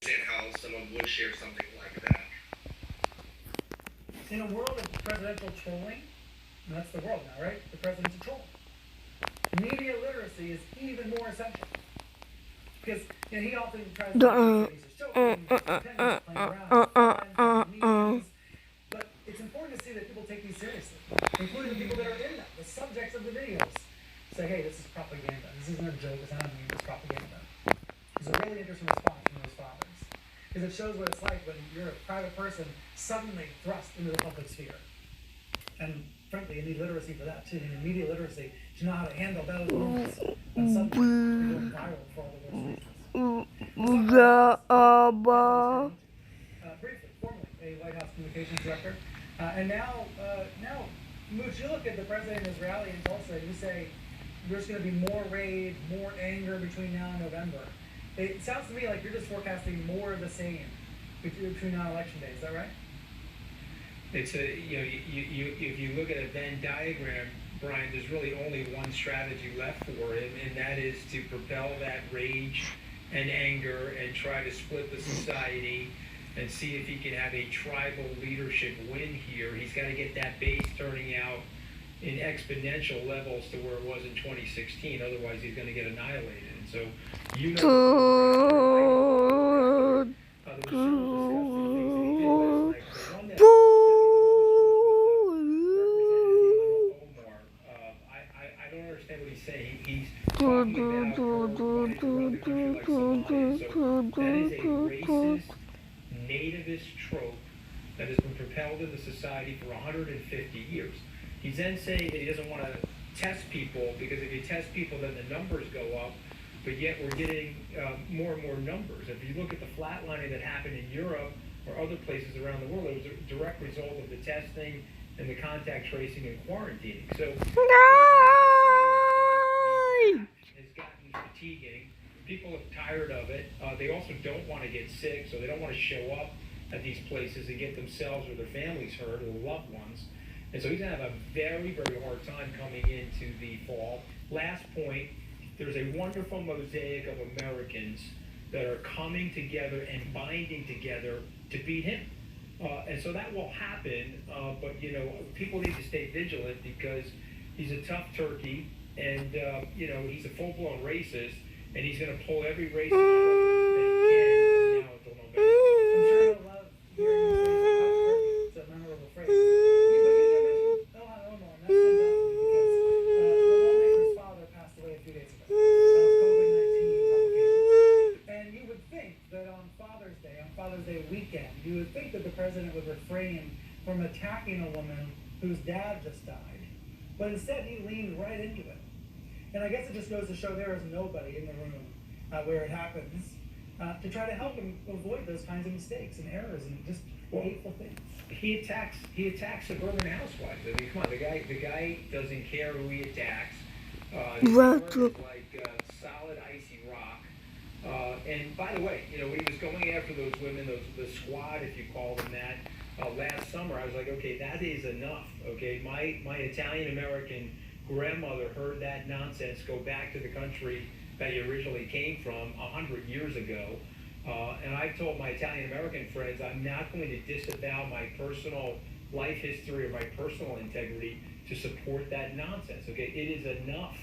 understand how someone would share something like that. In a world of presidential trolling, and that's the world now, right? The president's a troll. Media literacy is even more essential. Because he often tries to say he's just joking, he's just pretending, he's playing around, he's fun, meetings. But it's important to see that people take these seriously, including the people that are in them, the subjects of the videos. Say, hey, this is propaganda. This isn't a joke. It's not a meme. It's propaganda. It's a really interesting response from those fathers. Because it shows what it's like when you're a private person suddenly thrust into the public sphere. And frankly, you need literacy for that too. You need media literacy to know how to handle those moments when subjects are going viral for all the worst reasons. Briefly, formally, a White House communications director. And now, Mooch, you look at the president in his rally in Tulsa, and you say there's going to be more rage, more anger between now and November. It sounds to me like you're just forecasting more of the same between now and election day. Is that right? It's if you look at a Venn diagram, Brian, there's really only one strategy left for him, and that is to propel that rage and anger and try to split the society and see if he can have a tribal leadership win here. He's got to get that base turning out in exponential levels to where it was in 2016. Otherwise, he's going to get annihilated. And so, there were several disgusting things that he did last night. The one that upset me the most was Omar. I don't understand what he's saying. He's talking about her wanting to run the country like Somalia. So that is a racist, nativist trope that has been propelled into society for 150 years. He's then saying that he doesn't want to test people because if you test people, then the numbers go up. But yet we're getting more and more numbers. If you look at the flatlining that happened in Europe or other places around the world, it was a direct result of the testing and the contact tracing and quarantining. So has gotten fatiguing. People are tired of it. They also don't want to get sick, so they don't want to show up at these places and get themselves or their families hurt or their loved ones. And so he's going to have a very, very hard time coming into the fall. Last point, there's a wonderful mosaic of Americans that are coming together and binding together to beat him. And so that will happen, but, people need to stay vigilant because he's a tough turkey and, he's a full-blown racist and he's going to pull every racist that he can from now until November. I'm sure you'll love hearing him say it's a memorable phrase. Father's Day weekend, you would think that the president would refrain from attacking a woman whose dad just died. But instead, he leaned right into it. And I guess it just goes to show there is nobody in the room where it happens to try to help him avoid those kinds of mistakes and errors and just hateful things. He attacks suburban housewives. I mean, come on, the guy doesn't care who he attacks. His word is like solid icy rock. And by the way, when he was going after those women, the squad, if you call them that, last summer, I was like, okay, that is enough. Okay, my Italian American grandmother heard that nonsense go back to the country that he originally came from 100 years ago. And I told my Italian American friends, I'm not going to disavow my personal life history or my personal integrity to support that nonsense. Okay, it is enough.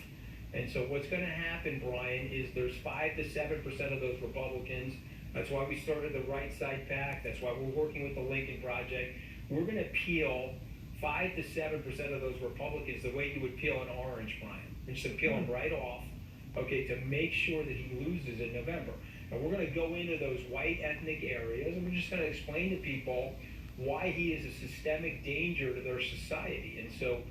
And so what's going to happen, Brian, is there's 5 to 7% of those Republicans. That's why we started the Right Side PAC. That's why we're working with the Lincoln Project. We're going to peel 5 to 7% of those Republicans the way you would peel an orange, Brian. And just peel them right off, okay, to make sure that he loses in November. And we're going to go into those white ethnic areas, and we're just going to explain to people why he is a systemic danger to their society. And so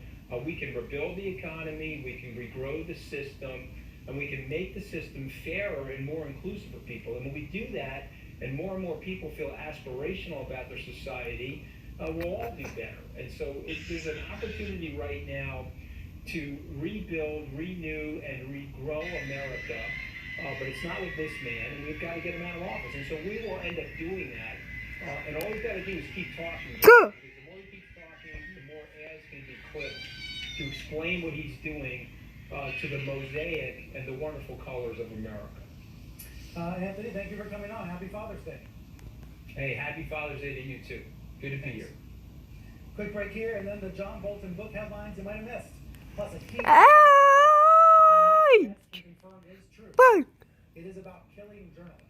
we can rebuild the economy, we can regrow the system, and we can make the system fairer and more inclusive for people. And when we do that, and more people feel aspirational about their society, we'll all do better. And so there's an opportunity right now to rebuild, renew, and regrow America. But it's not with this man, and we've got to get him out of office. And so we will end up doing that. And all we've got to do is keep talking. Because the more he keeps talking, the more ads can be clipped to explain what he's doing to the mosaic and the wonderful colors of America. Anthony, thank you for coming on. Happy Father's Day. Hey, happy Father's Day to you too. Good to be here. Quick break here, and then the John Bolton book headlines you might have missed. Plus a key confirmed is true. It is about killing journalists.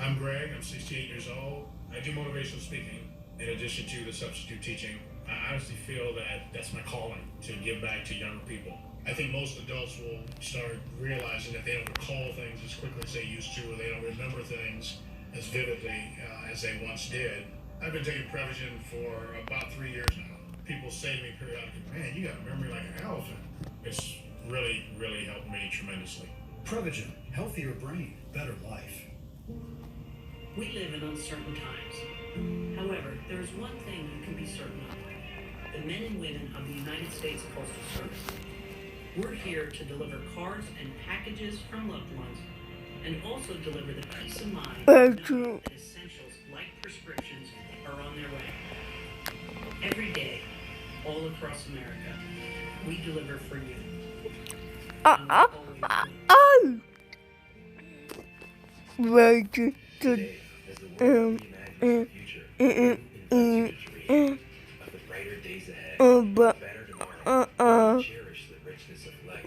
I'm Greg. I'm 68 years old. I do motivational speaking in addition to the substitute teaching. I honestly feel that that's my calling, to give back to younger people. I think most adults will start realizing that they don't recall things as quickly as they used to, or they don't remember things as vividly as they once did. I've been taking Prevagen for about 3 years now. People say to me periodically, man, you got a memory like an elephant. It's really, really helped me tremendously. Prevagen, healthier brain, better life. We live in uncertain times. However, there is one thing you can be certain of. The men and women of the United States Postal Service. We're here to deliver cards and packages from loved ones, and also deliver the peace of mind that essentials like prescriptions are on their way. Every day, all across America, we deliver for you. Today, as the world reimagines the future, that's future of the brighter days ahead, better tomorrow, cherish the richness of life.